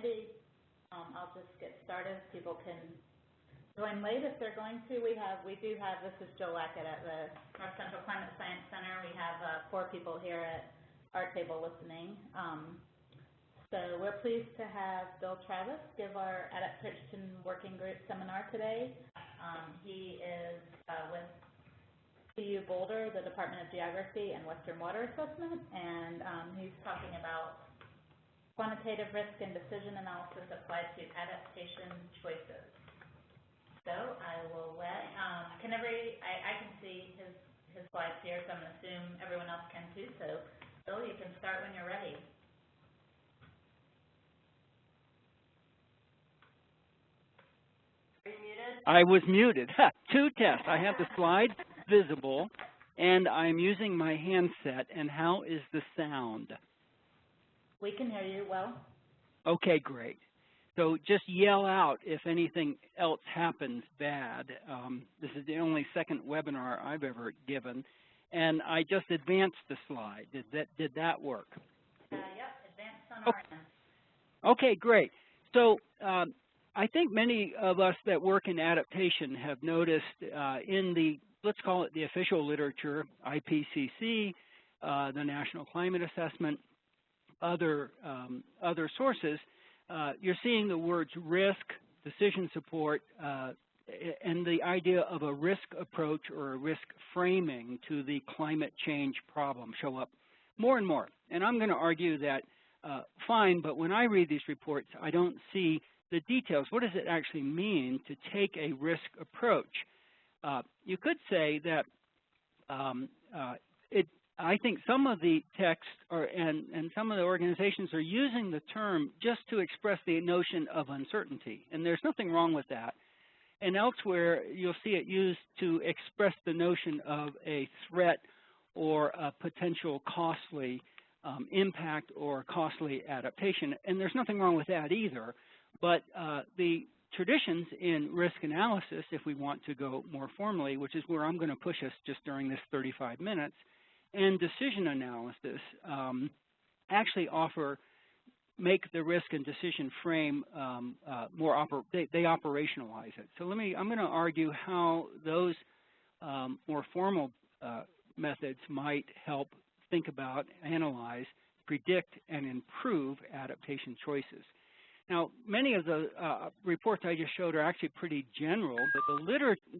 maybe I'll just get started. People can join late if they're going to. We do have, this is Joe Lackett at the North Central Climate Science Center. We have 4 people here at our table listening. So we're pleased to have Bill Travis give our Adaptation Working Group seminar today. He is with CU Boulder, the Department of Geography and Western Water Assessment, and he's talking about quantitative risk and decision analysis applied to adaptation choices. So I will let, I can see his slides here, so I'm going to assume everyone else can too. So Bill, you can start when you're ready. Are you muted? I was muted. 2 tests. I have the slides visible, and I'm using my handset. And how is the sound? We can hear you well. Okay, great. So just yell out if anything else happens bad. This is the only second webinar I've ever given, and I just advanced the slide. Did that work? Yep, advanced on our end. Okay, great. So I think many of us that work in adaptation have noticed in the, let's call it the official literature, IPCC, the National Climate Assessment, other sources, you're seeing the words risk, decision support, and the idea of a risk approach or a risk framing to the climate change problem show up more and more. And I'm going to argue that fine, but when I read these reports, I don't see the details. What does it actually mean to take a risk approach? You could say that I think some of the texts and some of the organizations are using the term just to express the notion of uncertainty, and there's nothing wrong with that. And elsewhere, you'll see it used to express the notion of a threat or a potential costly impact or costly adaptation, and there's nothing wrong with that either. But the traditions in risk analysis, if we want to go more formally, which is where I'm going to push us just during this 35 minutes, and decision analysis actually make the risk and decision frame they operationalize it. So I'm going to argue how those more formal methods might help think about, analyze, predict, and improve adaptation choices. Now, many of the reports I just showed are actually pretty general, but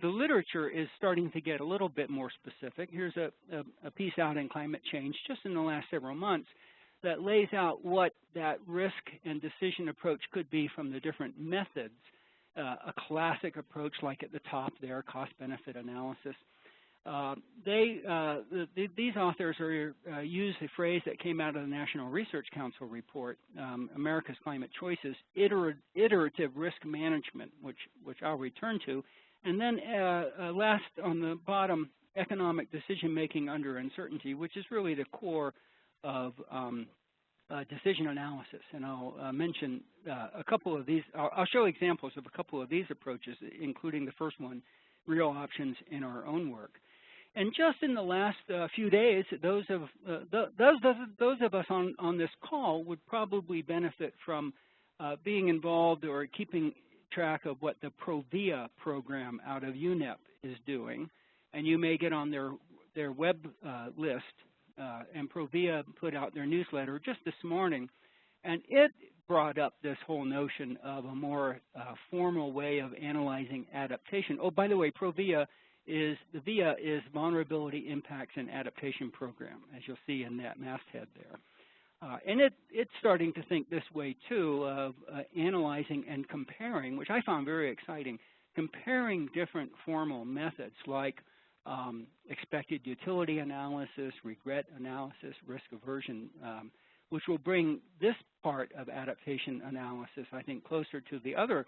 the literature is starting to get a little bit more specific. Here's a piece out in Climate Change just in the last several months that lays out what that risk and decision approach could be from the different methods. A classic approach like at the top there, cost-benefit analysis. These authors use a phrase that came out of the National Research Council report, America's Climate Choices, iterative risk management, which I'll return to. And then last on the bottom, economic decision-making under uncertainty, which is really the core of decision analysis. And I'll mention a couple of these. I'll show examples of a couple of these approaches, including the first one, real options in our own work. And just in the last few days, those of us on this call would probably benefit from being involved or keeping track of what the ProVia program out of UNEP is doing. And you may get on their web list. And ProVia put out their newsletter just this morning, and it brought up this whole notion of a more formal way of analyzing adaptation. Oh, by the way, ProVia is Vulnerability Impacts and Adaptation Program, as you'll see in that masthead there. And it's starting to think this way, too, of analyzing and comparing, which I found very exciting, comparing different formal methods like expected utility analysis, regret analysis, risk aversion, which will bring this part of adaptation analysis, I think, closer to the other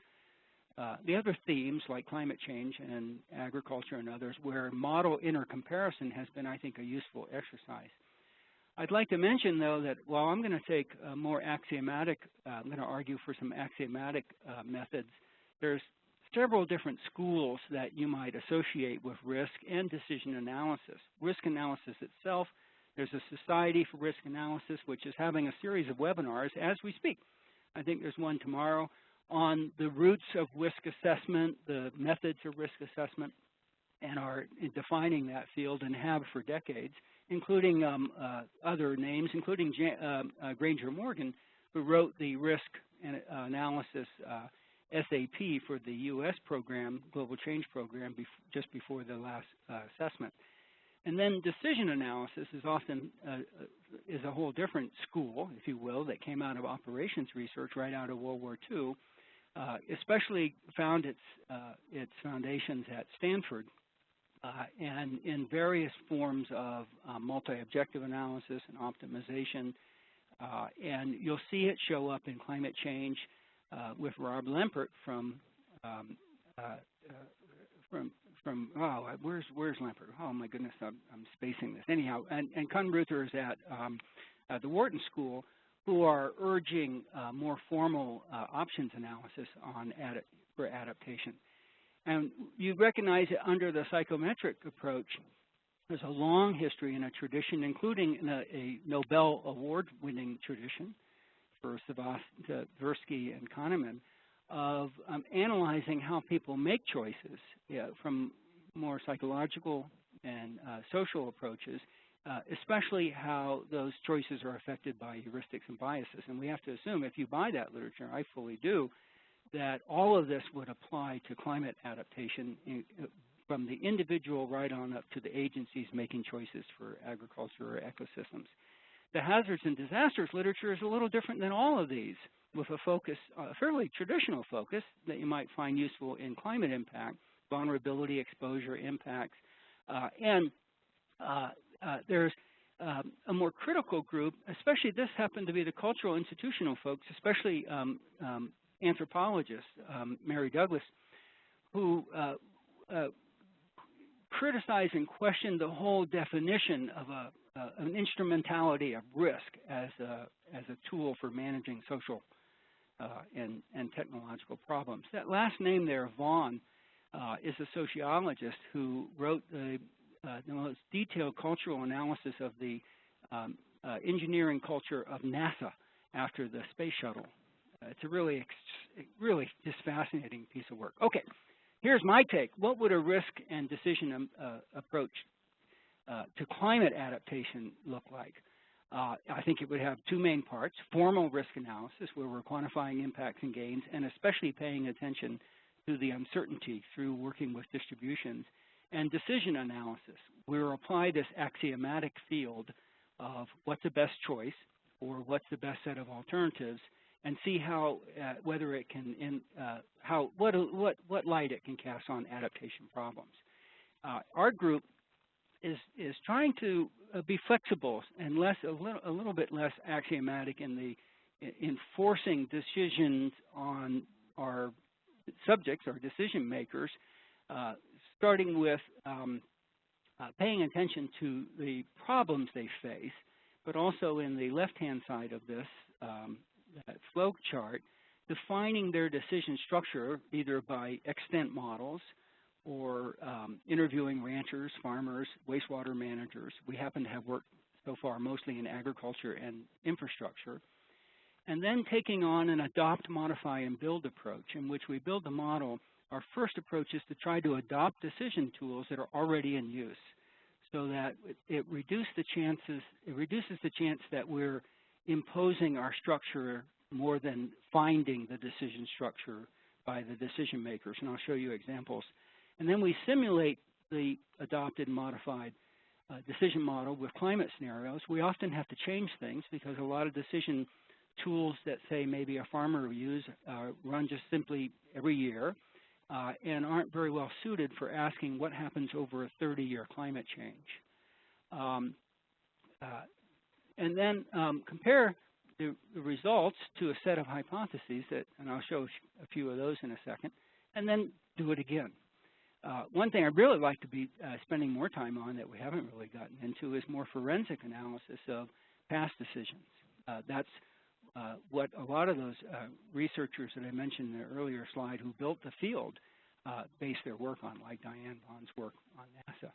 themes like climate change and agriculture and others, where model intercomparison has been, I think, a useful exercise. I'd like to mention, though, that while I'm going to take a more axiomatic, I'm going to argue for some axiomatic methods, there's several different schools that you might associate with risk and decision analysis. Risk analysis itself, there's a Society for Risk Analysis, which is having a series of webinars as we speak I think there's one tomorrow on the roots of risk assessment, the methods of risk assessment, and are defining that field and have for decades, including other names, including Granger Morgan, who wrote the risk analysis SAP for the U.S. program, Global Change Program, just before the last assessment. And then decision analysis is often is a whole different school, if you will, that came out of operations research right out of World War II, especially found its foundations at Stanford and in various forms of multi-objective analysis and optimization. And you'll see it show up in climate change with Rob Lempert from where's Lempert? Oh my goodness, I'm spacing this. Anyhow, and Kunruther is at the Wharton School, who are urging more formal options analysis on for adaptation. And you recognize that under the psychometric approach, there's a long history and a tradition, including a Nobel Award-winning tradition for Tversky and Kahneman, of analyzing how people make choices from more psychological and social approaches, especially how those choices are affected by heuristics and biases. And we have to assume, if you buy that literature, I fully do, that all of this would apply to climate adaptation from the individual right on up to the agencies making choices for agriculture or ecosystems. The hazards and disasters literature is a little different than all of these, with a focus, a fairly traditional focus that you might find useful in climate impact, vulnerability, exposure, impacts, and there's a more critical group, especially this happened to be the cultural institutional folks, especially anthropologists, Mary Douglas, who criticize and question the whole definition of an instrumentality of risk as a tool for managing social and technological problems. That last name there, Vaughan, is a sociologist who wrote the most detailed cultural analysis of the engineering culture of NASA after the space shuttle. It's a really just fascinating piece of work. Okay, here's my take. What would a risk and decision approach to climate adaptation look like? I think it would have two main parts: formal risk analysis, where we're quantifying impacts and gains, and especially paying attention to the uncertainty through working with distributions, and decision analysis, where we apply this axiomatic field of what's the best choice or what's the best set of alternatives, and see how whether it can what light it can cast on adaptation problems. Our group is trying to be flexible and a little bit less axiomatic in enforcing decisions on our subjects, our decision makers, starting with paying attention to the problems they face, but also in the left-hand side of this that flow chart, defining their decision structure either by extant models or interviewing ranchers, farmers, wastewater managers. We happen to have worked so far mostly in agriculture and infrastructure. And then taking on an adopt, modify, and build approach, in which we build the model. Our first approach is to try to adopt decision tools that are already in use, so that it reduces the chance that we're imposing our structure more than finding the decision structure by the decision makers, and I'll show you examples. And then we simulate the adopted, modified decision model with climate scenarios. We often have to change things because a lot of decision tools that, say, maybe a farmer will use run just simply every year and aren't very well suited for asking what happens over a 30-year climate change. And then compare the results to a set of hypotheses, and I'll show a few of those in a second, and then do it again. One thing I'd really like to be spending more time on that we haven't really gotten into is more forensic analysis of past decisions. That's what a lot of those researchers that I mentioned in the earlier slide who built the field base their work on, like Diane Vaughan's work on NASA.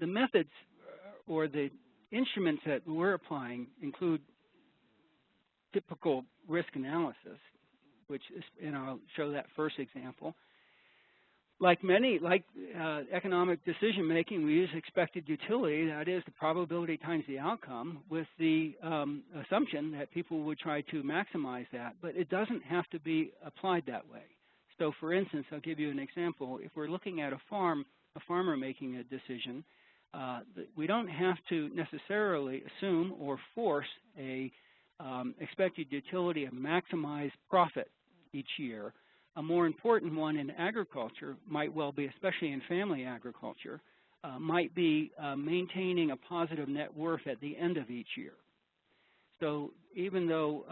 The methods or the instruments that we're applying include typical risk analysis, which is, and I'll show that first example. Like economic decision making, we use expected utility, that is the probability times the outcome, with the assumption that people would try to maximize that, but it doesn't have to be applied that way. So for instance, I'll give you an example. If we're looking at a farmer making a decision, we don't have to necessarily assume or force a expected utility of maximized profit each year. A more important one in agriculture might well be, especially in family agriculture, might be maintaining a positive net worth at the end of each year. So even though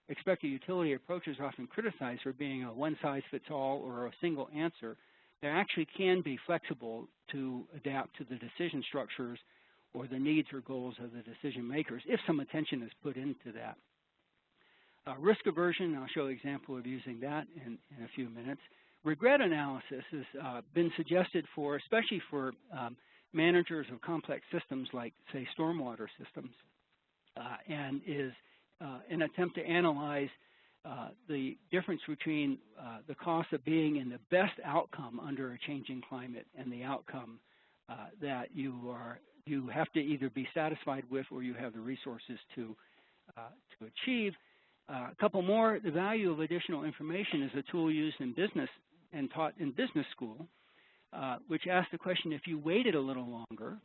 expected utility approaches are often criticized for being a one-size-fits-all or a single answer, they actually can be flexible to adapt to the decision structures or the needs or goals of the decision makers if some attention is put into that. Risk aversion, I'll show an example of using that in a few minutes. Regret analysis has been suggested for, especially for managers of complex systems like, say, stormwater systems, and is an attempt to analyze the difference between the cost of being in the best outcome under a changing climate and the outcome that you have to either be satisfied with or you have the resources to achieve. A couple more, the value of additional information is a tool used in business and taught in business school, which asks the question, if you waited a little longer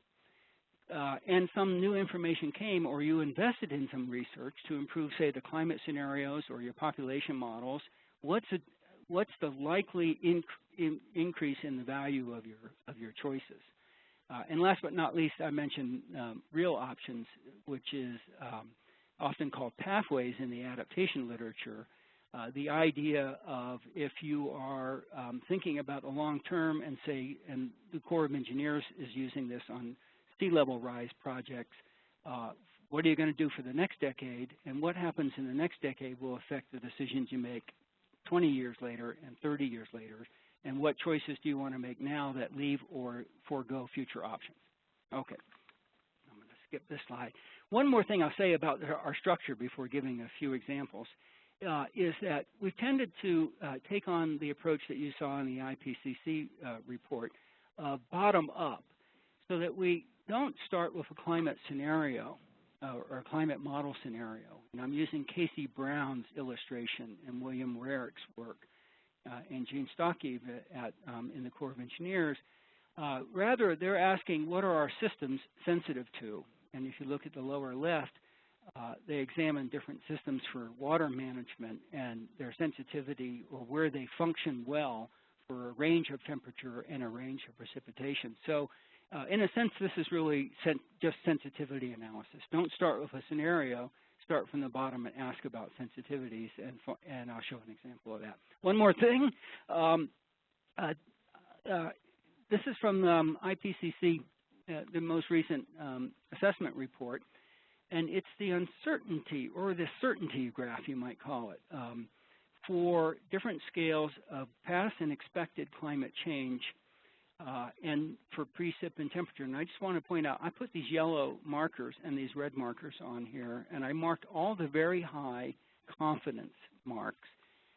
and some new information came, or you invested in some research to improve, say, the climate scenarios or your population models, what's the likely increase in the value of your choices? And last but not least, I mentioned real options, which is often called pathways in the adaptation literature. The idea of, if you are thinking about the long term and say, and the Corps of Engineers is using this on sea level rise projects, what are you going to do for the next decade, and what happens in the next decade will affect the decisions you make 20 years later and 30 years later, and what choices do you want to make now that leave or forego future options. Okay, I'm going to skip this slide. One more thing I'll say about our structure before giving a few examples is that we've tended to take on the approach that you saw in the IPCC report, bottom up, so that we don't start with a climate scenario or a climate model scenario. And I'm using Casey Brown's illustration and William Rarick's work and Gene Stockey in the Corps of Engineers. Rather, they're asking, what are our systems sensitive to? And if you look at the lower left, they examine different systems for water management and their sensitivity, or where they function well for a range of temperature and a range of precipitation. So in a sense, this is really just sensitivity analysis. Don't start with a scenario. Start from the bottom and ask about sensitivities, and I'll show an example of that. One more thing. This is from IPCC, the most recent assessment report, and it's the uncertainty, or the certainty graph, you might call it, for different scales of past and expected climate change and for precip and temperature. And I just want to point out, I put these yellow markers and these red markers on here, and I marked all the very high confidence marks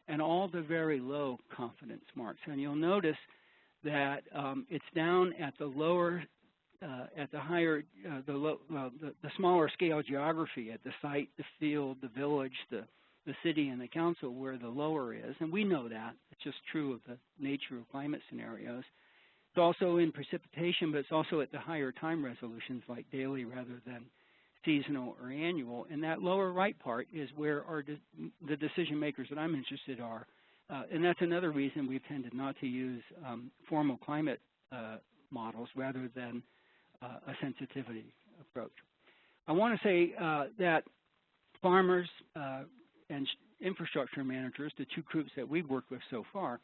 and all the very low confidence marks. And you'll notice that it's down at the lower, at the higher, the smaller scale geography, at the site, the field, the village, the city, and the council, where the lower is. And we know that. It's just true of the nature of climate scenarios. It's also in precipitation, but it's also at the higher time resolutions, like daily rather than seasonal or annual. And that lower right part is where the decision makers that I'm interested are. And that's another reason we've tended not to use formal climate models rather than a sensitivity approach. I want to say that farmers and infrastructure managers, the two groups that we've worked with so far,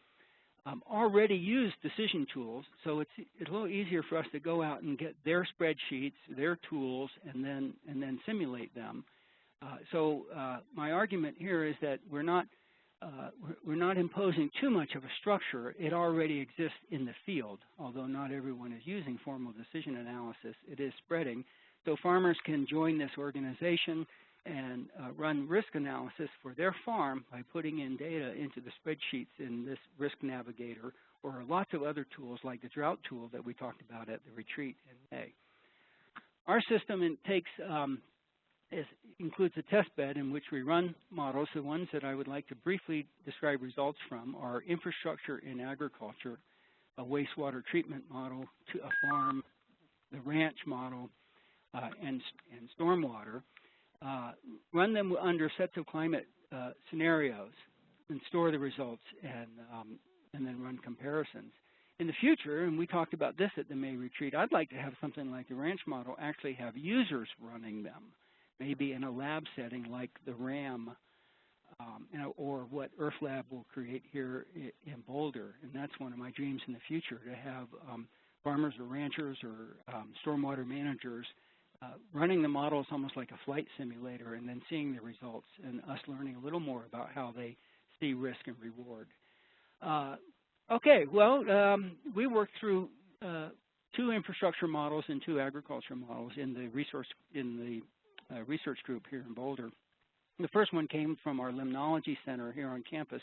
already use decision tools, so it's a little easier for us to go out and get their spreadsheets, their tools, and then simulate them. So my argument here is that we're not imposing too much of a structure. It already exists in the field, although not everyone is using formal decision analysis. It is spreading. So farmers can join this organization. and run risk analysis for their farm by putting in data into the spreadsheets in this Risk Navigator, or lots of other tools like the drought tool that we talked about at the retreat in May. Our system includes a test bed in which we run models. The ones that I would like to briefly describe results from are infrastructure in agriculture, a wastewater treatment model, to a farm, the ranch model, and stormwater. Run them under sets of climate scenarios and store the results, and then run comparisons. In the future, and we talked about this at the May retreat, I'd like to have something like the ranch model actually have users running them, maybe in a lab setting like the RAM, or what EarthLab will create here in Boulder. And that's one of my dreams in the future, to have farmers or ranchers or stormwater managers running the models almost like a flight simulator, and then seeing the results and us learning a little more about how they see risk and reward. Okay, well, we worked through 2 infrastructure models and 2 agriculture models in the research group here in Boulder. The first one came from our Limnology Center here on campus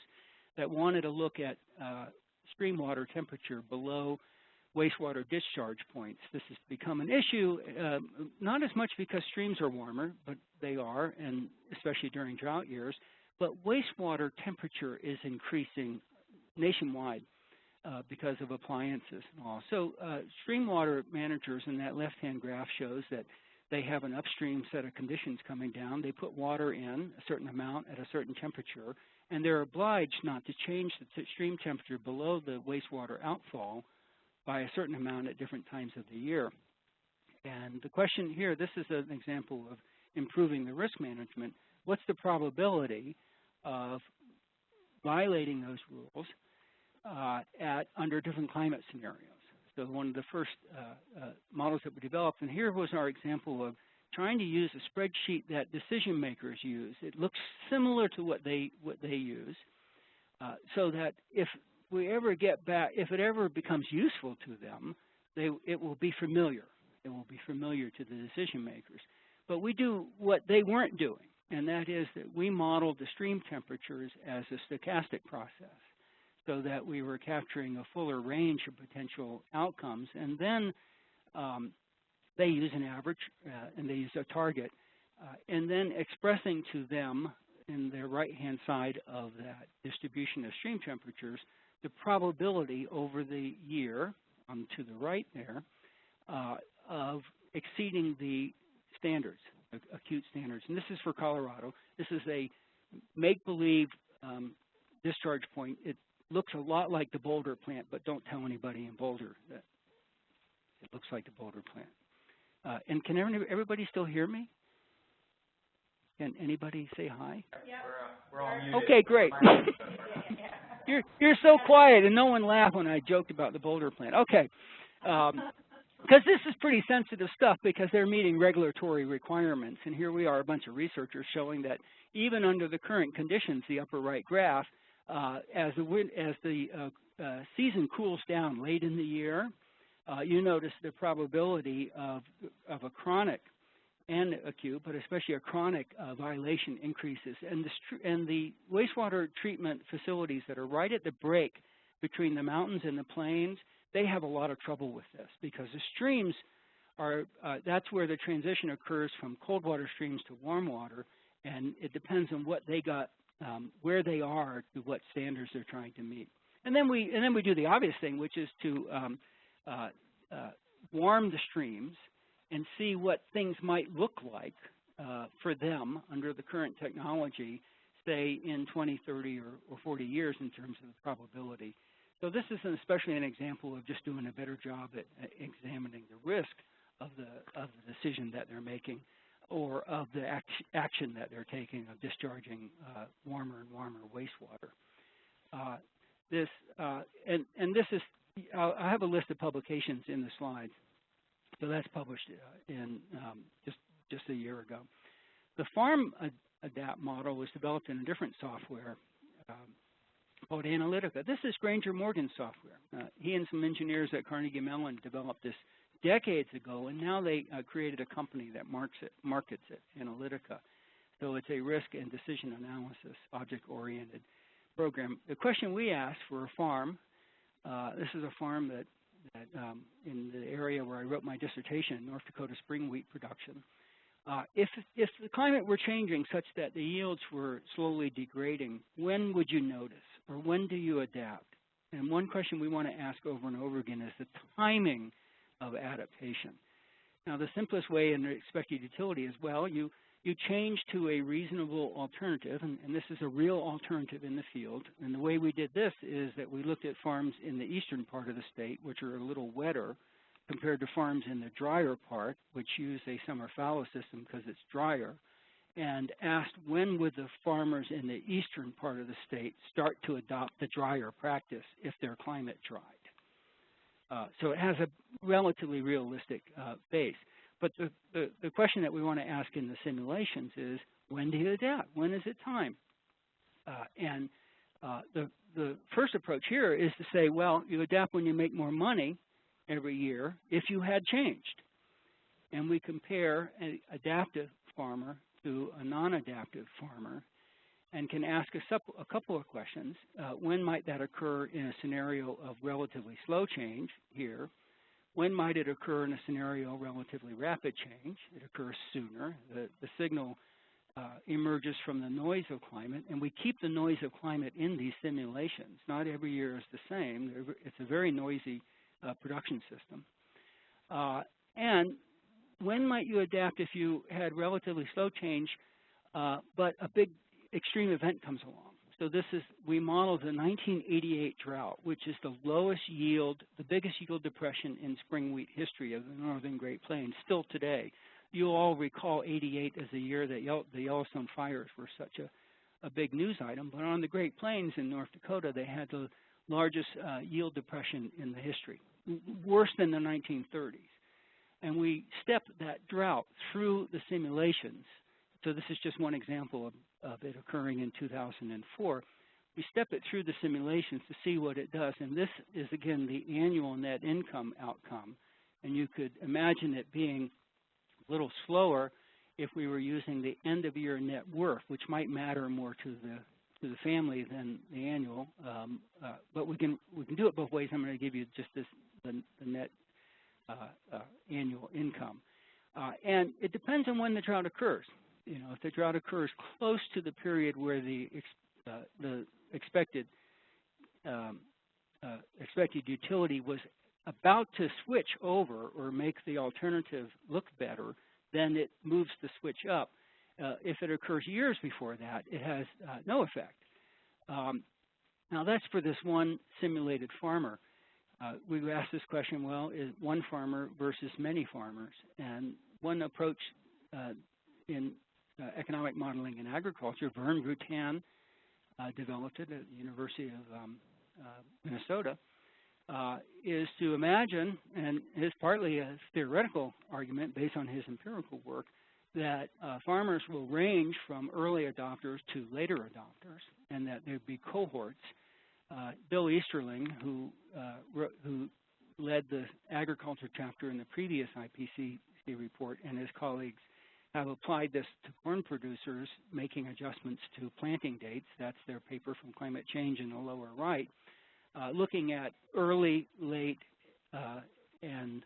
that wanted to look at stream water temperature below wastewater discharge points. This has become an issue, not as much because streams are warmer, but they are, and especially during drought years, but wastewater temperature is increasing nationwide because of appliances and all. So stream water managers in that left-hand graph shows that they have an upstream set of conditions coming down. They put water in a certain amount at a certain temperature, and they're obliged not to change the stream temperature below the wastewater outfall by a certain amount at different times of the year. And the question here, this is an example of improving the risk management. What's the probability of violating those rules under different climate scenarios? So one of the first models that we developed, and here was our example of trying to use a spreadsheet that decision makers use. It looks similar to what they use, so that if we ever get back, if it ever becomes useful to them, it will be familiar. It will be familiar to the decision makers. But we do what they weren't doing, and that is that we modeled the stream temperatures as a stochastic process, so that we were capturing a fuller range of potential outcomes. And then they use an average, and they use a target, and then expressing to them in the right-hand side of that distribution of stream temperatures the probability over the year, to the right there, of exceeding the standards, acute standards. And this is for Colorado. This is a make-believe discharge point. It looks a lot like the Boulder plant, but don't tell anybody in Boulder that it looks like the Boulder plant. And can everybody still hear me? Can anybody say hi? Yeah. We're all muted. Okay, great. You're so quiet, and no one laughed when I joked about the Boulder plant. Okay, because this is pretty sensitive stuff because they're meeting regulatory requirements. And here we are, a bunch of researchers showing that even under the current conditions, the upper right graph, as the season cools down late in the year, you notice the probability of a chronic and acute, but especially a chronic violation increases. And the wastewater treatment facilities that are right at the break between the mountains and the plains, they have a lot of trouble with this because the streams are, that's where the transition occurs from cold water streams to warm water, and it depends on what they got, where they are to what standards they're trying to meet. And then we do the obvious thing, which is to warm the streams and see what things might look like for them under the current technology, say in 20, 30, or 40 years in terms of the probability. So this is especially an example of just doing a better job at examining the risk of the decision that they're making, or of the action that they're taking of discharging warmer and warmer wastewater. This is, I have a list of publications in the slides. So that's published in just a year ago. The farm adapt model was developed in a different software called Analytica. This is Granger Morgan's software. He and some engineers at Carnegie Mellon developed this decades ago, and now they created a company that markets it, Analytica. So it's a risk and decision analysis, object-oriented program. The question we asked for a farm, this is a farm that in the area where I wrote my dissertation, North Dakota spring wheat production. If the climate were changing such that the yields were slowly degrading, when would you notice, or when do you adapt? And one question we want to ask over and over again is the timing of adaptation. Now, the simplest way in the expected utility is, well, you change to a reasonable alternative, and this is a real alternative in the field. And the way we did this is that we looked at farms in the eastern part of the state, which are a little wetter, compared to farms in the drier part, which use a summer fallow system because it's drier, and asked when would the farmers in the eastern part of the state start to adopt the drier practice if their climate dried. So it has a relatively realistic base. But the question that we want to ask in the simulations is, when do you adapt? When is it time? The first approach here is to say, well, you adapt when you make more money every year if you had changed. And we compare an adaptive farmer to a non-adaptive farmer and can ask a couple of questions. When might that occur in a scenario of relatively slow change here? When might it occur in a scenario of relatively rapid change? It occurs sooner. The signal emerges from the noise of climate, and we keep the noise of climate in these simulations. Not every year is the same. It's a very noisy production system. And when might you adapt if you had relatively slow change, but a big extreme event comes along? So we modeled the 1988 drought, which is the lowest yield, the biggest yield depression in spring wheat history of the northern Great Plains, still today. You'll all recall 88 as the year that the Yellowstone fires were such a big news item, but on the Great Plains in North Dakota, they had the largest yield depression in the history, worse than the 1930s. And we stepped that drought through the simulations. So this is just one example of it occurring in 2004. We step it through the simulations to see what it does. And this is, again, the annual net income outcome. And you could imagine it being a little slower if we were using the end-of-year net worth, which might matter more to the family than the annual. But we can do it both ways. I'm going to give you just the net annual income. And it depends on when the drought occurs. You know, if the drought occurs close to the period where the expected utility was about to switch over or make the alternative look better, then it moves the switch up. If it occurs years before that, it has no effect. Now that's for this one simulated farmer. We asked this question, well, is one farmer versus many farmers? And one approach in economic modeling in agriculture, Vern Rutan developed it at the University of Minnesota, is to imagine, and it's partly a theoretical argument based on his empirical work, that farmers will range from early adopters to later adopters, and that there'd be cohorts. Bill Easterling, who led the agriculture chapter in the previous IPCC report, and his colleagues have applied this to corn producers, making adjustments to planting dates. That's their paper from Climate Change in the lower right, looking at early, late, and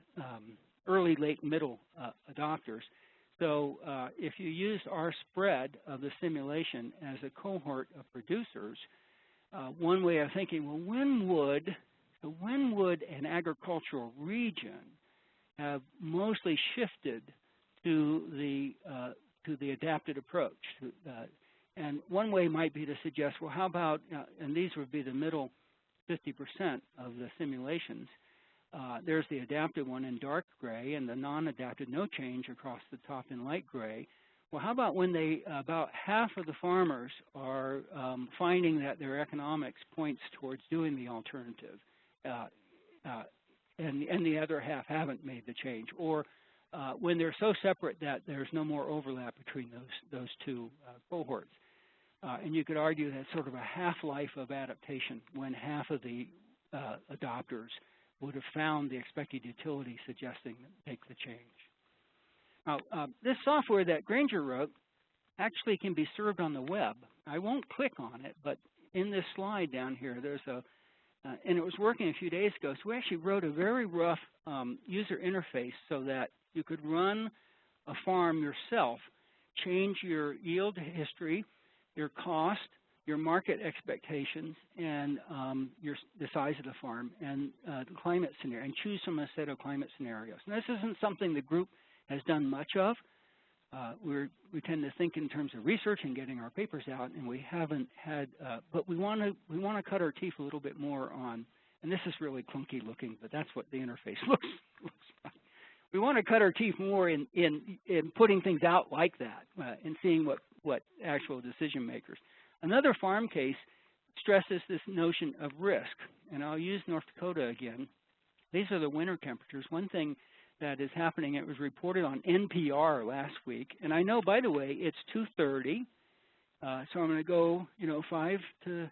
early, late, middle adopters. So if you used our spread of the simulation as a cohort of producers, one way of thinking, well, when would an agricultural region have mostly shifted to the adapted approach? And one way might be to suggest, well, how about, and these would be the middle 50% of the simulations. There's the adapted one in dark gray and the non-adapted, no change across the top in light gray. Well, how about when about half of the farmers are finding that their economics points towards doing the alternative, and the other half haven't made the change, or when they're so separate that there's no more overlap between those two cohorts. And you could argue that's sort of a half-life of adaptation, when half of the adopters would have found the expected utility suggesting make the change. Now, this software that Granger wrote actually can be served on the web. I won't click on it, but in this slide down here, there's a, and it was working a few days ago, so we actually wrote a very rough user interface so that you could run a farm yourself, change your yield history, your cost, your market expectations, and the size of the farm, and the climate scenario, and choose from a set of climate scenarios. And this isn't something the group has done much of. We tend to think in terms of research and getting our papers out, and we haven't had, but we want to cut our teeth a little bit more on, and this is really clunky looking, but that's what the interface looks like. We want to cut our teeth more in putting things out like that and seeing what actual decision makers. Another farm case stresses this notion of risk, and I'll use North Dakota again. These are the winter temperatures. One thing that is happening, it was reported on NPR last week, and I know, by the way, it's 2:30, so I'm going to go, 5 to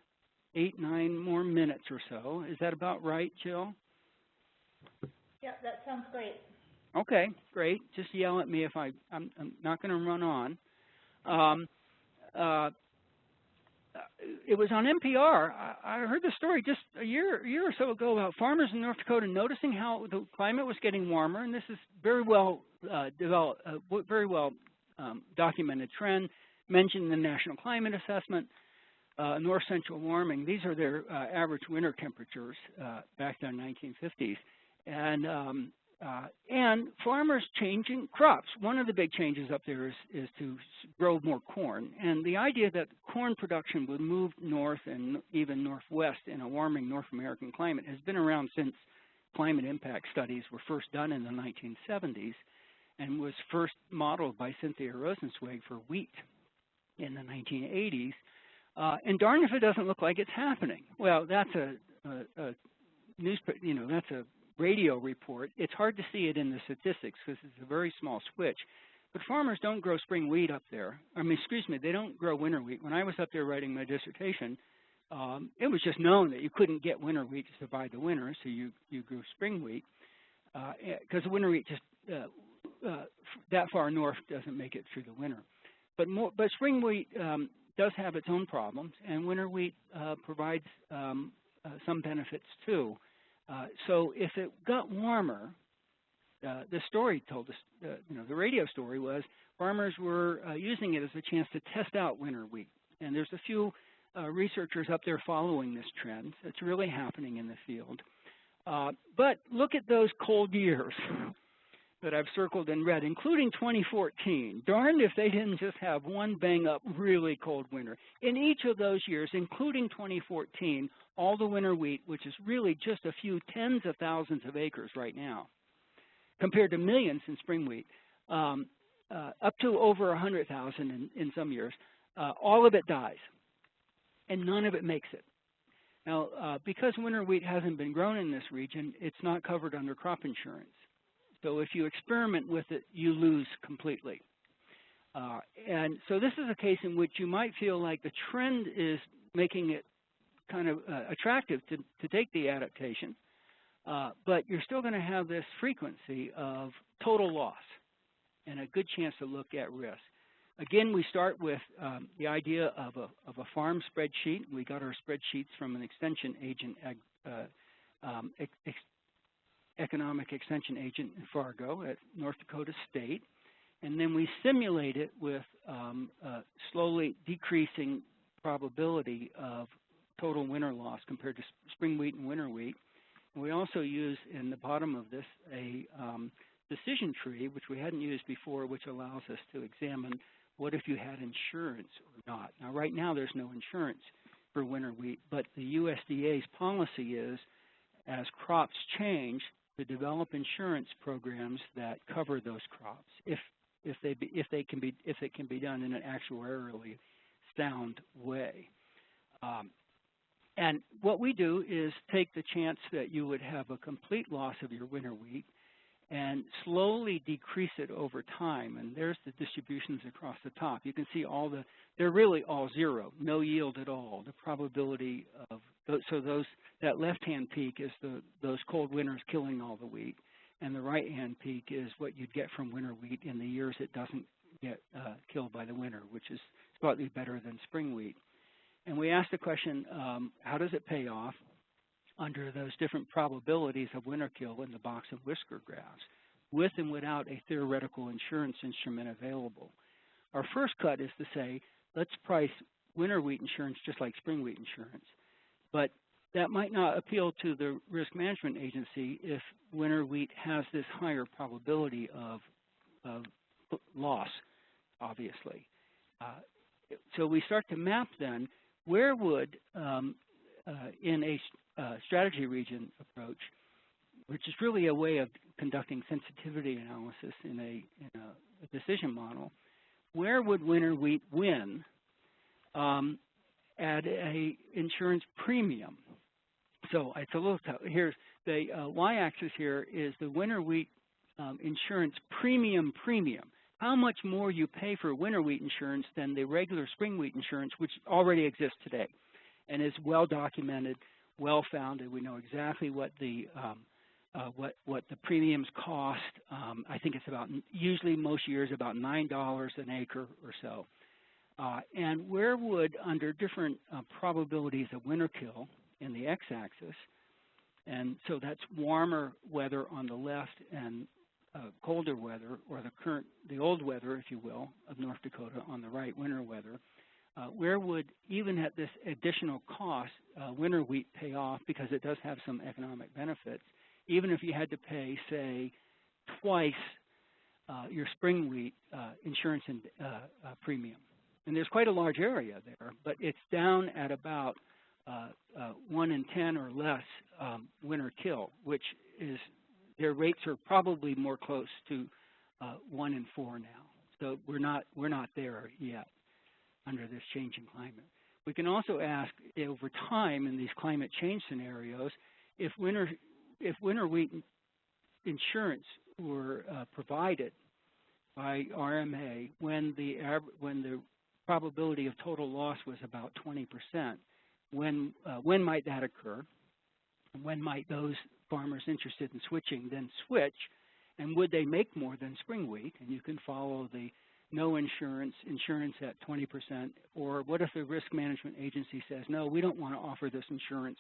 8, 9 more minutes or so. Is that about right, Jill? Yep, that sounds great. Okay, great. Just yell at me if I'm not going to run on. It was on NPR. I heard the story just a year or so ago about farmers in North Dakota noticing how the climate was getting warmer, and this is very well developed, very well documented trend mentioned in the National Climate Assessment. North Central warming. These are their average winter temperatures back in the 1950s, and farmers changing crops. One of the big changes up there is to grow more corn. And the idea that corn production would move north and even northwest in a warming North American climate has been around since climate impact studies were first done in the 1970s and was first modeled by Cynthia Rosenzweig for wheat in the 1980s. And darn if it doesn't look like it's happening. Well, that's a newspaper, that's a radio report. It's hard to see it in the statistics because it's a very small switch. But farmers don't grow spring wheat up there. They don't grow winter wheat. When I was up there writing my dissertation, it was just known that you couldn't get winter wheat to survive the winter, so you grew spring wheat because the winter wheat just that far north doesn't make it through the winter. But spring wheat does have its own problems, and winter wheat provides some benefits too. So if it got warmer, the story told us, the radio story was farmers were using it as a chance to test out winter wheat. And there's a few researchers up there following this trend. It's really happening in the field. But look at those cold years that I've circled in red, including 2014. Darned if they didn't just have one bang-up, really cold winter. In each of those years, including 2014, all the winter wheat, which is really just a few tens of thousands of acres right now, compared to millions in spring wheat, up to over 100,000 in some years, all of it dies, and none of it makes it. Now, because winter wheat hasn't been grown in this region, it's not covered under crop insurance. So if you experiment with it, you lose completely. And so this is a case in which you might feel like the trend is making it kind of attractive to take the adaptation, but you're still going to have this frequency of total loss and a good chance to look at risk. Again, we start with the idea of a farm spreadsheet. We got our spreadsheets from an extension agent, economic extension agent in Fargo at North Dakota State, and then we simulate it with a slowly decreasing probability of total winter loss compared to spring wheat and winter wheat. And we also use in the bottom of this a decision tree, which we hadn't used before, which allows us to examine what if you had insurance or not. Now, right now there's no insurance for winter wheat, but the USDA's policy is, as crops change, to develop insurance programs that cover those crops if it can be done in an actuarially sound way. And what we do is take the chance that you would have a complete loss of your winter wheat and slowly decrease it over time. And there's the distributions across the top. You can see they're really all zero, no yield at all. The probability of, that left-hand peak is those cold winters killing all the wheat, and the right-hand peak is what you'd get from winter wheat in the years it doesn't get killed by the winter, which is slightly better than spring wheat. And we asked the question, how does it pay off under those different probabilities of winter kill in the box of whisker graphs, with and without a theoretical insurance instrument available? Our first cut is to say, let's price winter wheat insurance just like spring wheat insurance. But that might not appeal to the risk management agency if winter wheat has this higher probability of loss, obviously. So we start to map then, where would, in a strategy region approach, which is really a way of conducting sensitivity analysis in a decision model, where would winter wheat win at a insurance premium? So it's a little tough. Here's the y-axis here is the winter wheat insurance premium. How much more you pay for winter wheat insurance than the regular spring wheat insurance, which already exists today and is well documented, well founded. We know exactly what the premiums cost. I think it's about, usually most years, about $9 an acre or so. And where would, under different probabilities of winter kill in the x-axis, and so that's warmer weather on the left and colder weather, or the old weather, if you will, of North Dakota on the right, winter weather, where would, even at this additional cost, winter wheat pay off, because it does have some economic benefits, even if you had to pay, say, twice your spring wheat insurance and premium. And there's quite a large area there, but it's down at about 1 in 10 or less winter kill, which is, their rates are probably more close to 1 in 4 now. So we're not there yet under this changing climate. We can also ask, over time in these climate change scenarios, if winter wheat insurance were provided by RMA when the probability of total loss was about 20%, when might that occur? When might those farmers interested in switching then switch? And would they make more than spring wheat? And you can follow the no insurance at 20%. Or what if the risk management agency says, no, we don't want to offer this insurance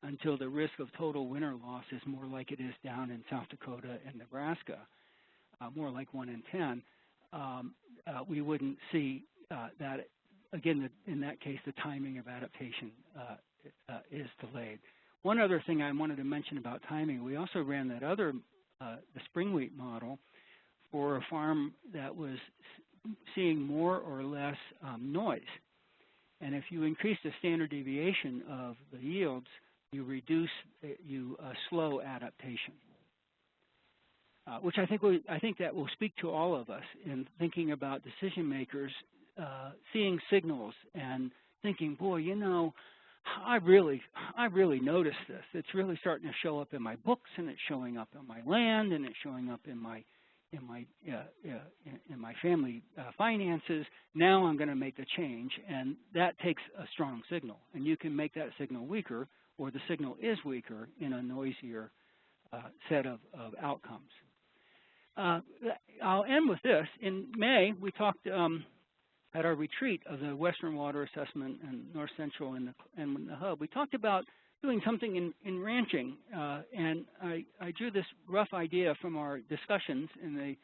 until the risk of total winter loss is more like it is down in South Dakota and Nebraska, more like 1 in 10. We wouldn't see that. Again, in that case, the timing of adaptation is delayed. One other thing I wanted to mention about timing, we also ran that other, the spring wheat model for a farm that was seeing more or less noise. And if you increase the standard deviation of the yields, you slow adaptation, which I think that will speak to all of us in thinking about decision makers seeing signals and thinking, boy, you know, I really noticed this. It's really starting to show up in my books, and it's showing up on my land, and it's showing up in my family finances. Now I'm going to make the change, and that takes a strong signal. And you can make that signal weaker, or the signal is weaker in a noisier set of outcomes. I'll end with this. In May, we talked at our retreat of the Western Water Assessment and North Central and the Hub. We talked about doing something in ranching, and I drew this rough idea from our discussions in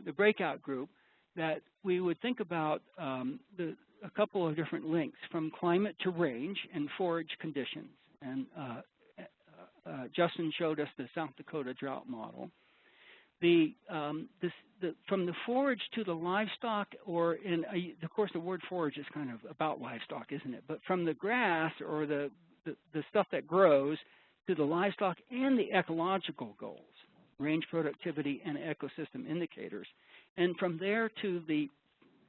the breakout group that we would think about a couple of different links from climate to range and forage conditions. And Justin showed us the South Dakota drought model. From the forage to the livestock, or of course the word forage is kind of about livestock, isn't it? But from the grass or the stuff that grows to the livestock and the ecological goals, range productivity and ecosystem indicators, and from there to the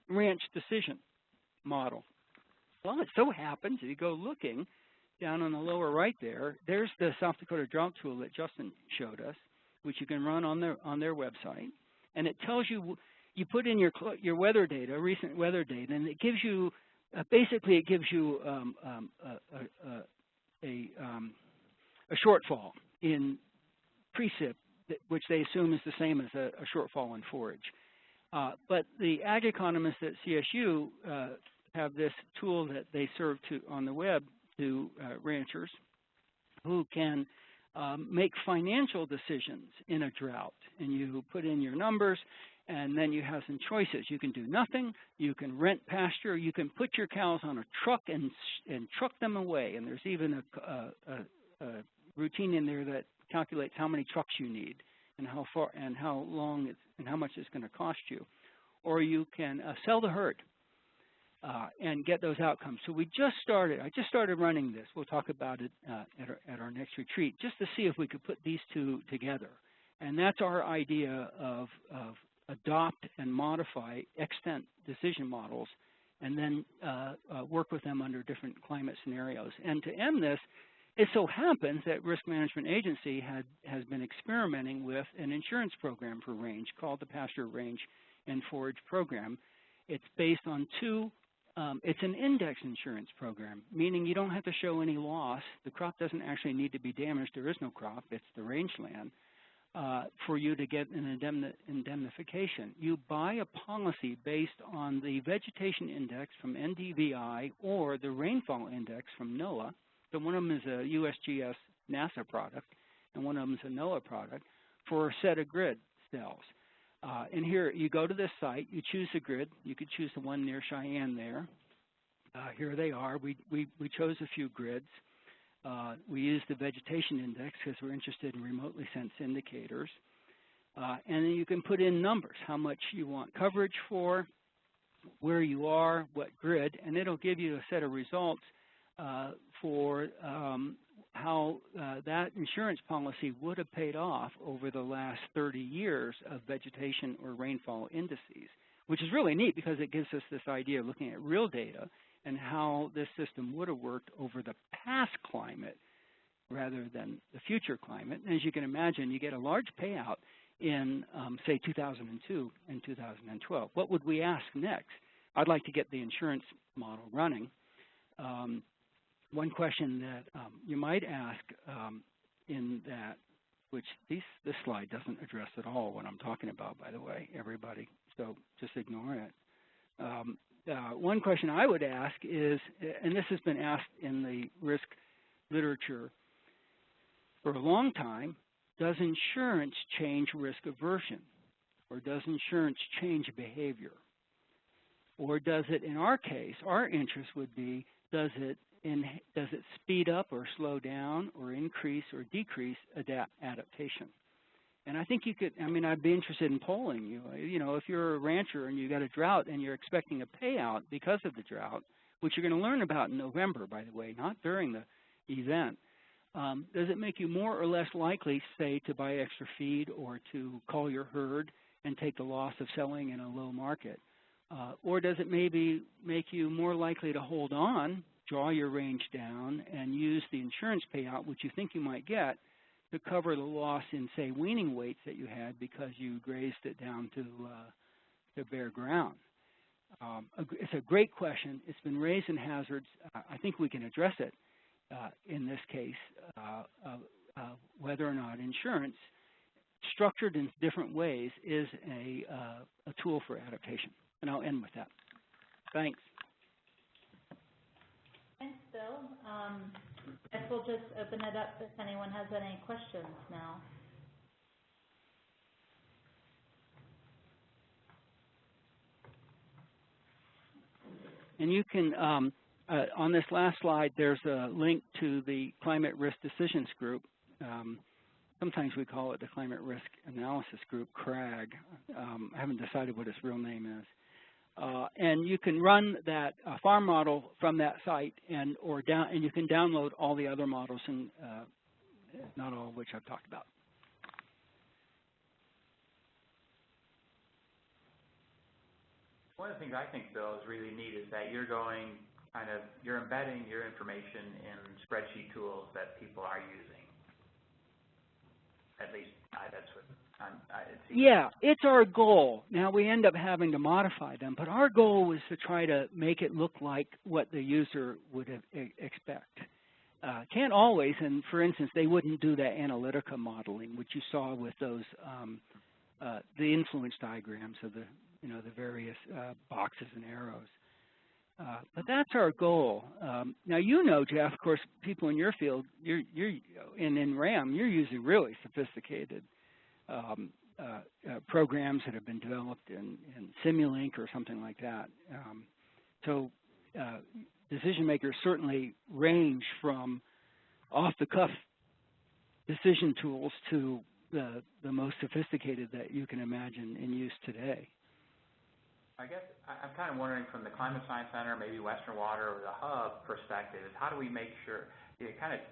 ranch decision model. Well, it so happens, if you go looking down on the lower right there's the South Dakota drought tool that Justin showed us, which you can run on their website, and it tells you, you put in your weather data, recent weather data, and it gives you basically it gives you a shortfall in precip, which they assume is the same as a shortfall in forage. But the ag economists at CSU have this tool that they serve on the web to ranchers who can make financial decisions in a drought. And you put in your numbers, and then you have some choices. You can do nothing. You can rent pasture. You can put your cows on a truck and truck them away. And there's even a routine in there that calculates how many trucks you need and how far and how long and how much it's going to cost you. Or you can sell the herd and get those outcomes. So I just started running this. We'll talk about it at our next retreat, just to see if we could put these two together. And that's our idea of adopt and modify extant decision models, and then work with them under different climate scenarios. And to end this, it so happens that Risk Management Agency has been experimenting with an insurance program for range called the Pasture, Range, and Forage program. It's based on it's an index insurance program, meaning you don't have to show any loss. The crop doesn't actually need to be damaged. There is no crop. It's the rangeland. For you to get an indemnification. You buy a policy based on the vegetation index from NDVI or the rainfall index from NOAA. So one of them is a USGS NASA product, and one of them is a NOAA product for a set of grid cells. And here you go to this site, you choose a grid. You could choose the one near Cheyenne there. Here they are. We chose a few grids. We use the vegetation index because we're interested in remotely sensed indicators. And then you can put in numbers, how much you want coverage for, where you are, what grid, and it'll give you a set of results for how that insurance policy would have paid off over the last 30 years of vegetation or rainfall indices, which is really neat because it gives us this idea of looking at real data and how this system would have worked over the past climate rather than the future climate. And as you can imagine, you get a large payout in, say, 2002 and 2012. What would we ask next? I'd like to get the insurance model running. One question that you might ask in that, which this slide doesn't address at all what I'm talking about, by the way, everybody, so just ignore it. One question I would ask is, and this has been asked in the risk literature for a long time, does insurance change risk aversion? Or does insurance change behavior? Or does it, in our case, our interest would be, does it speed up or slow down or increase or decrease adaptation? And I think you could, I mean, I'd be interested in polling you. You know, if you're a rancher and you got a drought and you're expecting a payout because of the drought, which you're going to learn about in November, by the way, not during the event, does it make you more or less likely, say, to buy extra feed or to call your herd and take the loss of selling in a low market? Or does it maybe make you more likely to hold on, draw your range down, and use the insurance payout, which you think you might get, to cover the loss in, say, weaning weights that you had because you grazed it down to bare ground? It's a great question. It's been raised in hazards. I think we can address it in this case, whether or not insurance, structured in different ways, is a tool for adaptation. And I'll end with that. Thanks. Thanks, Bill. I guess we'll just open it up if anyone has any questions now. And you can, on this last slide, there's a link to the Climate Risk Decisions Group. Sometimes we call it the Climate Risk Analysis Group, CRAG. I haven't decided what its real name is. And you can run that farm model from that site, and you can download all the other models, and not all of which I've talked about. One of the things I think, Bill, is really neat is that you're going you're embedding your information in spreadsheet tools that people are using. At least that's what it seems. Yeah, it's our goal. Now we end up having to modify them, but our goal was to try to make it look like what the user would expect. Can't always, and for instance, they wouldn't do that Analytica modeling, which you saw with those the influence diagrams of the the various boxes and arrows. But that's our goal. Now, Jeff, of course, people in your field, and in RAM, you're using really sophisticated programs that have been developed in Simulink or something like that. So decision makers certainly range from off-the-cuff decision tools to the most sophisticated that you can imagine in use today. I guess I'm kind of wondering from the Climate Science Center, maybe Western Water or the Hub perspective, is how do we make sure, kind of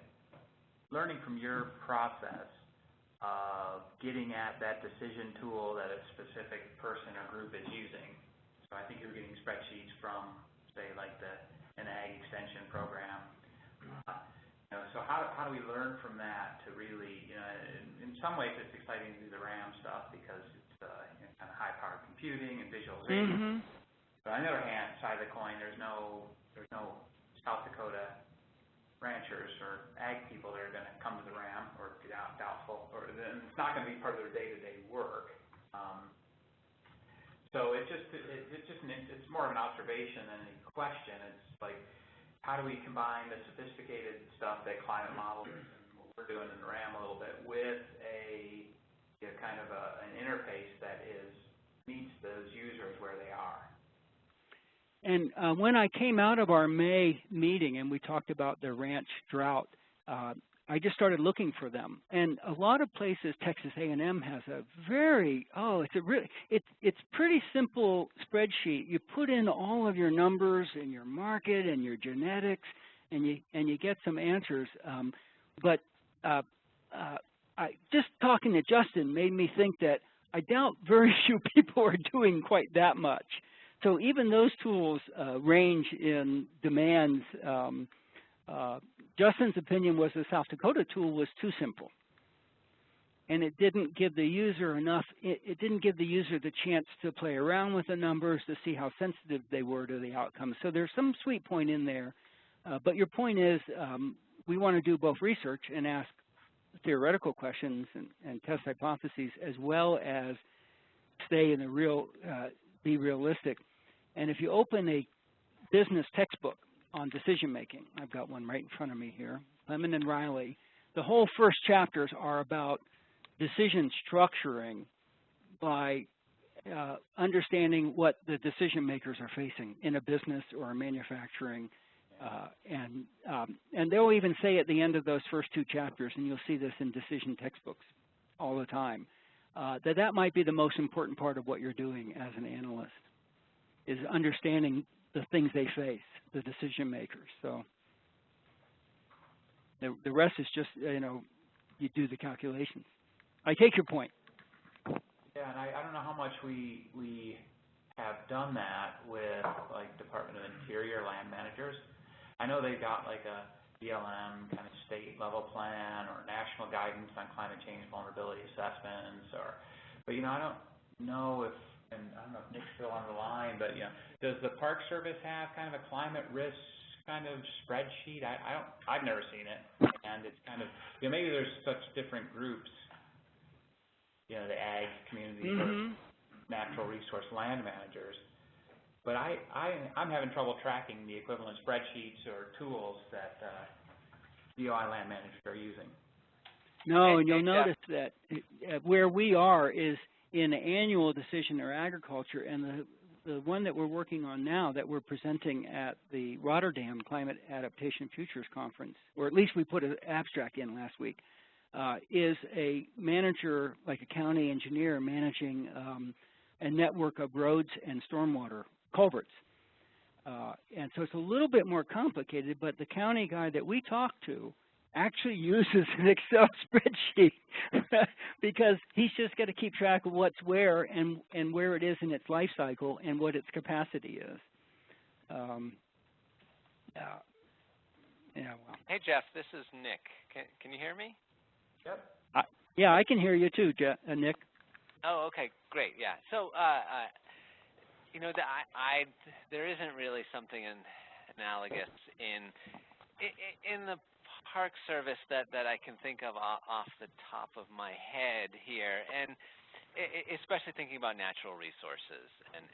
learning from your process of getting at that decision tool that a specific person or group is using. So I think you're getting spreadsheets from, say, like an ag extension program. So how do we learn from that to really, in some ways it's exciting to do the RAM stuff because it's kind of high-powered computing and visualization. But on the other hand, side of the coin, there's no South Dakota ranchers or ag people that are going to come to the RAM or doubtful, or it's not going to be part of their day-to-day work. So it's more of an observation than a question. It's like, how do we combine the sophisticated stuff that climate models and what we're doing in the RAM a little bit with a kind of an interface that meets those users where they are? And when I came out of our May meeting and we talked about the RanchDrought, I just started looking for them. And a lot of places, Texas A&M has a very, it's pretty simple spreadsheet. You put in all of your numbers and your market and your genetics, and you get some answers. But just talking to Justin made me think that I doubt very few people are doing quite that much. So even those tools range in demands. Justin's opinion was the South Dakota tool was too simple, and it didn't give the user enough. It didn't give the user the chance to play around with the numbers to see how sensitive they were to the outcomes. So there's some sweet point in there, but your point is we want to do both research and ask theoretical questions and test hypotheses, as well as stay in the real, be realistic. And if you open a business textbook on decision making, I've got one right in front of me here, Lemon and Riley, the whole first chapters are about decision structuring by understanding what the decision makers are facing in a business or a manufacturing, and they'll even say at the end of those first two chapters, and you'll see this in decision textbooks all the time, that might be the most important part of what you're doing as an analyst, is understanding the things they face, the decision makers. So the rest is just, you do the calculations. I take your point. Yeah, and I don't know how much we have done that with, like, Department of Interior land managers. I know they've got, like, a BLM kind of state-level plan or national guidance on climate change vulnerability assessments, but, I don't know if, and I don't know if Nick's still on the line, but, does the Park Service have kind of a climate risk kind of spreadsheet? I've never seen it, and it's kind of, maybe there's such different groups, the ag community or natural resource land managers, but I'm having trouble tracking the equivalent spreadsheets or tools that DOI land managers are using. No, and you'll notice that where we are is in annual decision or agriculture, and the one that we're working on now that we're presenting at the Rotterdam Climate Adaptation Futures Conference, or at least we put an abstract in last week, is a manager, like a county engineer, managing a network of roads and stormwater culverts. And so it's a little bit more complicated, but the county guy that we talked to actually uses an Excel spreadsheet because he's just got to keep track of what's where and where it is in its life cycle and what its capacity is. Well. Hey, Jeff, this is Nick. Can you hear me? Yep. Yeah, I can hear you too, Nick. Oh, okay, great. Yeah. So, there isn't really something analogous in the Park Service that I can think of off the top of my head here, and especially thinking about natural resources and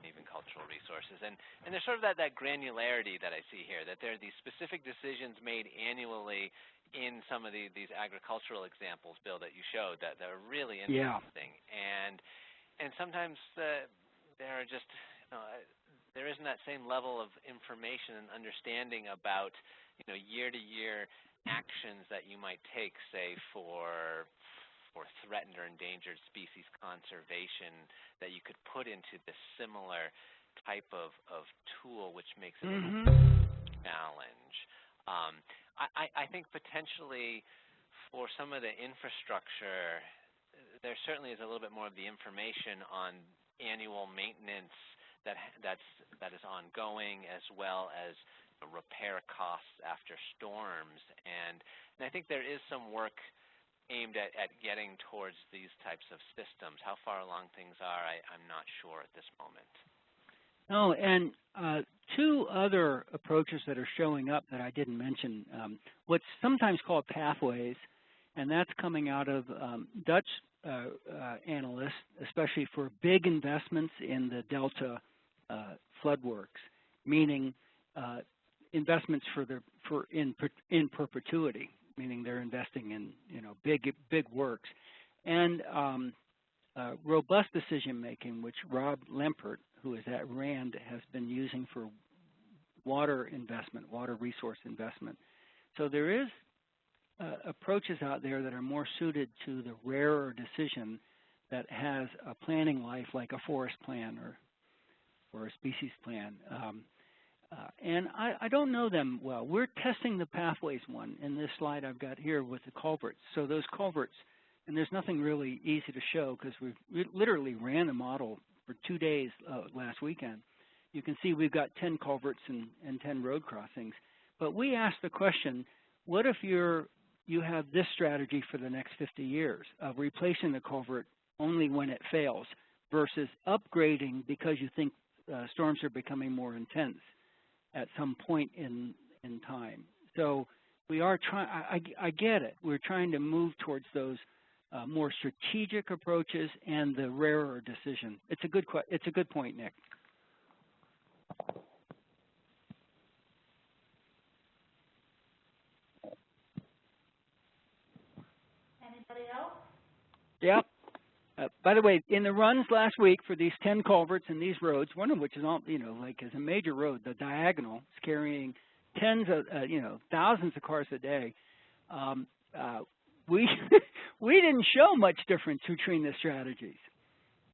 even cultural resources. And there's sort of that granularity that I see here, that there are these specific decisions made annually in some of these agricultural examples, Bill, that you showed that are really interesting. Yeah. And sometimes there are just, there isn't that same level of information and understanding about, year-to-year actions that you might take, say, for threatened or endangered species conservation that you could put into this similar type of tool, which makes it a challenge. I think potentially for some of the infrastructure, there certainly is a little bit more of the information on annual maintenance that is ongoing, as well as repair costs after storms. And I think there is some work aimed at getting towards these types of systems. How far along things are, I'm not sure at this moment. Oh, and two other approaches that are showing up that I didn't mention. What's sometimes called pathways, and that's coming out of Dutch analysts, especially for big investments in the Delta floodworks, meaning investments in perpetuity, meaning they're investing in big works, and robust decision making, which Rob Lempert, who is at RAND, has been using for water investment, water resource investment. So there is approaches out there that are more suited to the rarer decision that has a planning life, like a forest plan or a species plan. And I don't know them well. We're testing the pathways one in this slide I've got here with the culverts. So those culverts, and there's nothing really easy to show because we literally ran the model for 2 days last weekend. You can see we've got 10 culverts and 10 road crossings. But we asked the question, what if you have this strategy for the next 50 years of replacing the culvert only when it fails versus upgrading because you think storms are becoming more intense at some point in time. So we are trying, I get it, we're trying to move towards those more strategic approaches and the rarer decision. It's a good point, Nick. Anybody else? Yeah. By the way, in the runs last week for these 10 culverts and these roads, one of which is all, is a major road, the diagonal, is carrying tens of, thousands of cars a day. We didn't show much difference between the strategies.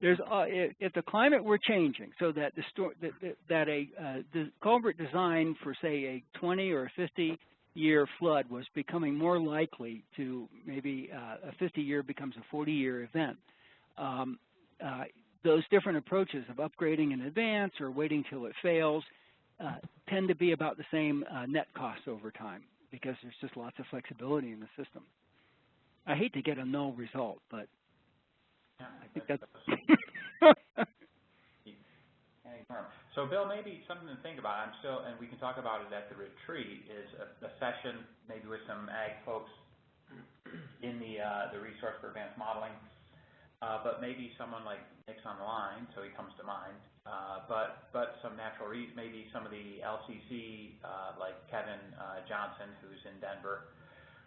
There's if the climate were changing, so that the culvert design for say a 20 or a 50-year flood was becoming more likely to maybe a 50-year becomes a 40-year event. Those different approaches of upgrading in advance or waiting till it fails tend to be about the same net cost over time because there's just lots of flexibility in the system. I hate to get a null result, but yeah, I think that's... So, Bill, maybe something to think about, and we can talk about it at the retreat, is a session maybe with some ag folks in the resource for advanced modeling, but maybe someone like Nick's on the line, so he comes to mind, but some natural maybe some of the LCC, like Kevin Johnson, who's in Denver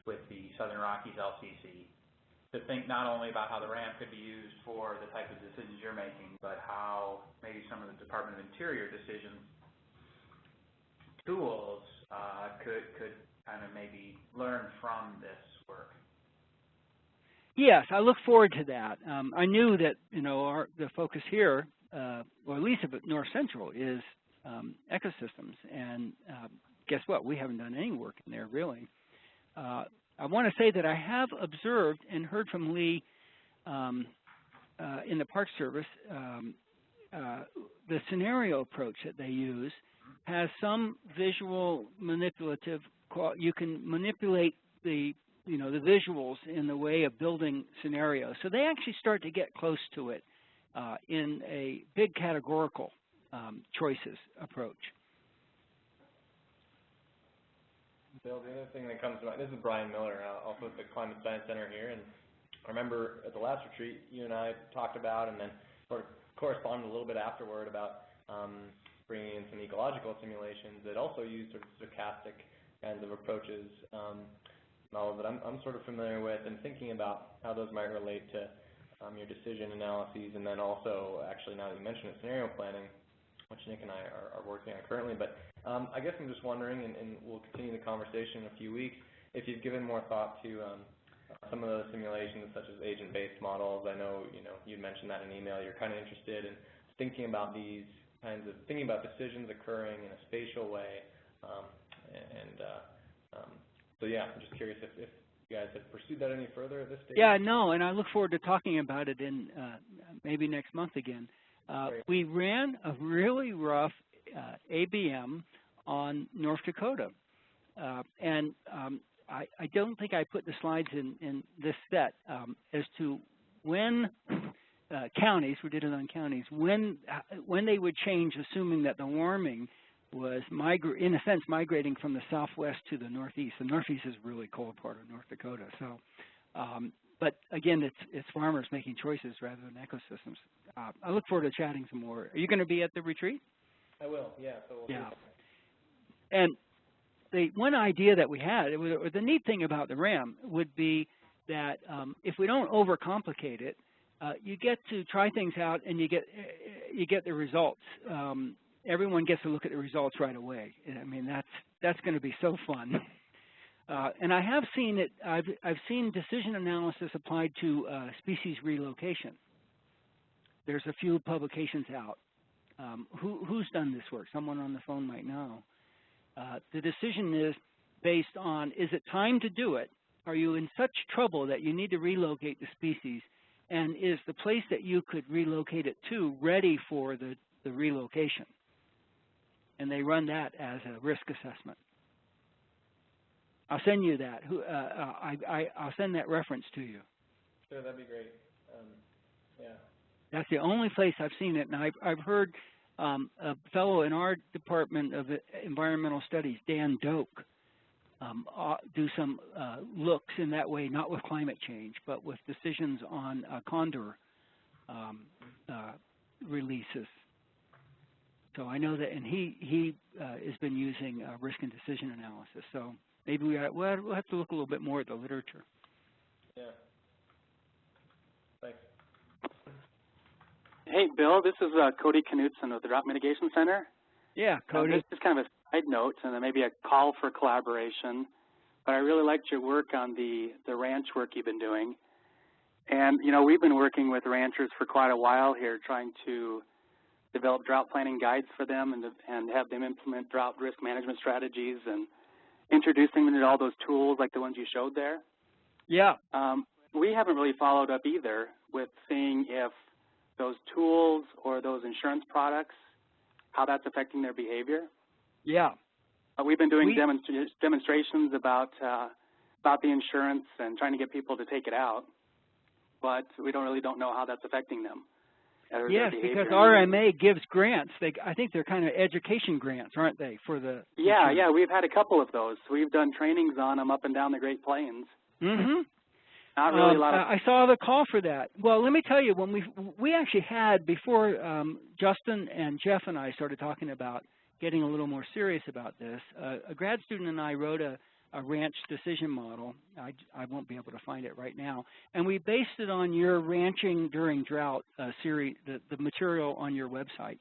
with the Southern Rockies LCC, to think not only about how the ramp could be used for the type of decisions you're making, but how maybe some of the Department of Interior decision tools could kind of maybe learn from this work. Yes, I look forward to that. I knew that the focus here, or at least of North Central, is ecosystems, and guess what? We haven't done any work in there really. I want to say that I have observed and heard from Lee in the Park Service, the scenario approach that they use has some visual manipulative, you can manipulate the visuals in the way of building scenarios. So they actually start to get close to it in a big categorical choices approach. Bill, the other thing that comes to mind, this is Brian Miller, also at the Climate Science Center here, and I remember at the last retreat, you and I talked about, and then sort of corresponded a little bit afterward about bringing in some ecological simulations that also use sort of stochastic kinds of approaches, and all of it I'm sort of familiar with, and thinking about how those might relate to your decision analyses, and then also, actually, now that you mention it, scenario planning, which Nick and I are working on currently. But I guess I'm just wondering, and we'll continue the conversation in a few weeks, if you've given more thought to some of those simulations, such as agent-based models. I know you'd mentioned that in email. You're kind of interested in thinking about these kinds of, thinking about decisions occurring in a spatial way. So yeah, I'm just curious if you guys have pursued that any further at this stage. Yeah, no, and I look forward to talking about it in maybe next month again. We ran a really rough ABM on North Dakota, and I don't think I put the slides in this set as to when counties, we did it on counties, when they would change, assuming that the warming was, in a sense, migrating from the southwest to the northeast. The northeast is a really cold part of North Dakota. So, but again, it's farmers making choices rather than ecosystems. I look forward to chatting some more. Are you going to be at the retreat? I will, yeah. So we'll yeah. And the one idea that we had, or the neat thing about the RAM would be that if we don't overcomplicate it, you get to try things out and you get the results. Everyone gets to look at the results right away. I mean, that's going to be so fun. And I have seen it. I've seen decision analysis applied to species relocation. There's a few publications out. Who's done this work? Someone on the phone might know. The decision is based on, is it time to do it? Are you in such trouble that you need to relocate the species? And is the place that you could relocate it to ready for the relocation? And they run that as a risk assessment. I'll send you that. I'll send that reference to you. Sure, that'd be great. Yeah. That's the only place I've seen it, and I've heard a fellow in our Department of Environmental Studies, Dan Doak, do some looks in that way, not with climate change, but with decisions on condor releases. So I know that, and he has been using risk and decision analysis. So maybe we'll have to look a little bit more at the literature. Yeah. Thanks. Hey, Bill, this is Cody Knutson of the Drought Mitigation Center. Yeah, Cody. This is kind of a side note and then maybe a call for collaboration. But I really liked your work on the ranch work you've been doing. And, we've been working with ranchers for quite a while here trying to develop drought planning guides for them and have them implement drought risk management strategies and introducing them to all those tools like the ones you showed there. Yeah. We haven't really followed up either with seeing if those tools or those insurance products, how that's affecting their behavior. Yeah. We've been doing demonstrations about the insurance and trying to get people to take it out, but we don't know how that's affecting them. Yes, because RMA gives grants. I think they're kind of education grants, aren't they, for the Yeah, insurance? Yeah, we've had a couple of those. We've done trainings on them up and down the Great Plains. Mm-hmm. Not really a lot of... I saw the call for that. Well, let me tell you, when we actually had, before Justin and Jeff and I started talking about getting a little more serious about this, a grad student and I wrote a ranch decision model. I won't be able to find it right now. And we based it on your Ranching During Drought series, the material on your website.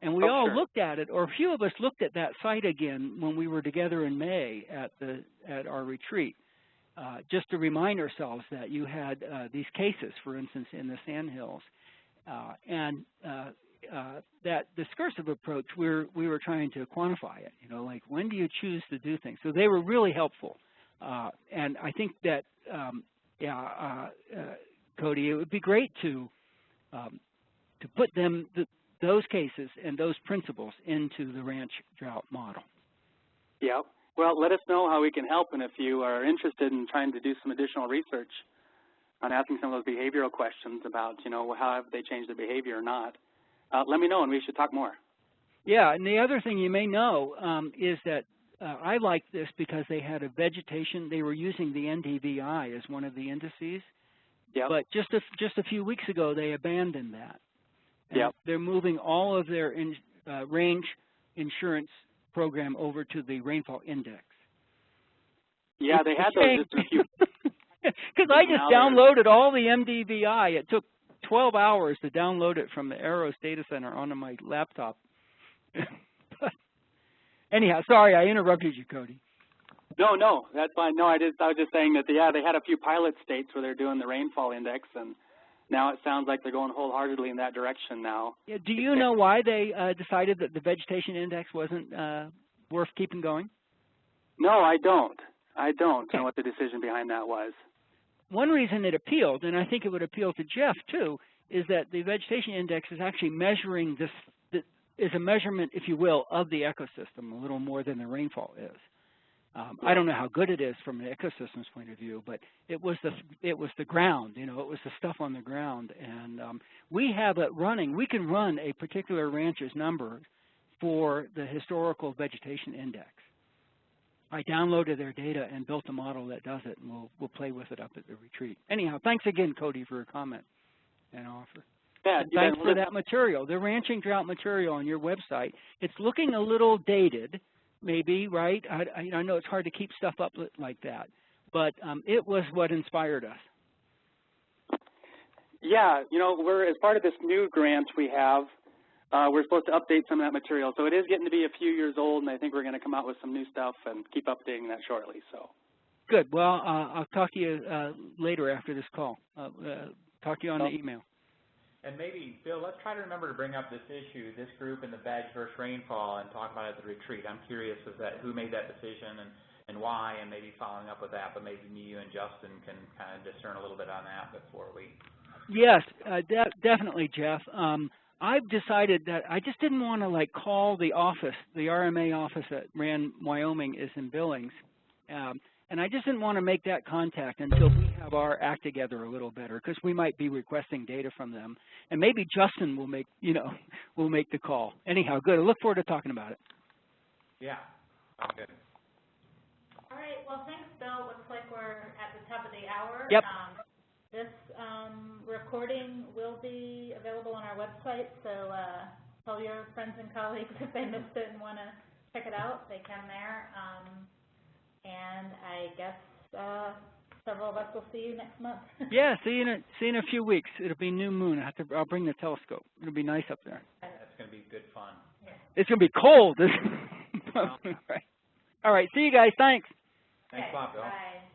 And we all looked at it, or a few of us looked at that site again when we were together in May at our retreat, just to remind ourselves that you had these cases, for instance, in the Sandhills. And that discursive approach, we were trying to quantify it, like when do you choose to do things? So they were really helpful. And I think that, Cody, it would be great to put those cases and those principles into the RanchDrought model. Yeah. Well, let us know how we can help, and if you are interested in trying to do some additional research on asking some of those behavioral questions about, how have they changed their behavior or not, let me know, and we should talk more. Yeah, and the other thing you may know is that I like this because they had a vegetation. They were using the NDVI as one of the indices. Yep. But just a few weeks ago, they abandoned that. And Yep. they're moving all of their range insurance program over to the rainfall index. Yeah, they had those just a few. Because I just downloaded all the MDVI. It took 12 hours to download it from the Aeros data center onto my laptop. Anyhow, sorry, I interrupted you, Cody. No, that's fine. No, I was just saying that, yeah, they had a few pilot states where they're doing the rainfall index, and now it sounds like they're going wholeheartedly in that direction now. Yeah, do you know why they decided that the vegetation index wasn't worth keeping going? No, I don't. I don't know what the decision behind that was. One reason it appealed, and I think it would appeal to Jeff too, is that the vegetation index is actually measuring this, is a measurement, if you will, of the ecosystem, a little more than the rainfall is. I don't know how good it is from an ecosystem's point of view, but it was the ground, you know, it was the stuff on the ground, and we have it running. We can run a particular ranch's number for the historical vegetation index. I downloaded their data and built a model that does it, and we'll play with it up at the retreat. Anyhow, thanks again, Cody, for your comment and offer. Yeah, and thanks for that material, the ranching drought material on your website. It's looking a little dated, maybe, right? I know it's hard to keep stuff up like that, but it was what inspired us. Yeah, you know, as part of this new grant we have, we're supposed to update some of that material. So it is getting to be a few years old, and I think we're going to come out with some new stuff and keep updating that shortly. So. Good. Well, I'll talk to you later after this call. Talk to you on the email. And maybe, Bill, let's try to remember to bring up this issue, this group and the veg versus rainfall, and talk about it at the retreat. I'm curious of that, who made that decision and why, and maybe following up with that. But maybe me, you, and Justin can kind of discern a little bit on that before we. Yes, definitely, Jeff. I've decided that I just didn't want to like call the office, the RMA office at Wyoming is in Billings, and I just didn't want to make that contact until we have our act together a little better, because we might be requesting data from them, and maybe Justin will make the call. Anyhow, good. I look forward to talking about it. Yeah, good. All right. Well, thanks, Bill. Looks like we're at the top of the hour. Yep. This recording will be available on our website, so tell your friends and colleagues if they missed it and want to check it out, they can there. And I guess several of us will see you next month. Yeah, see you in a few weeks. It'll be new moon. I'll bring the telescope. It'll be nice up there. That's going to be good fun. Yeah. It's going to be cold. All right. See you guys. Thanks. Thanks a lot, Bill. Bye.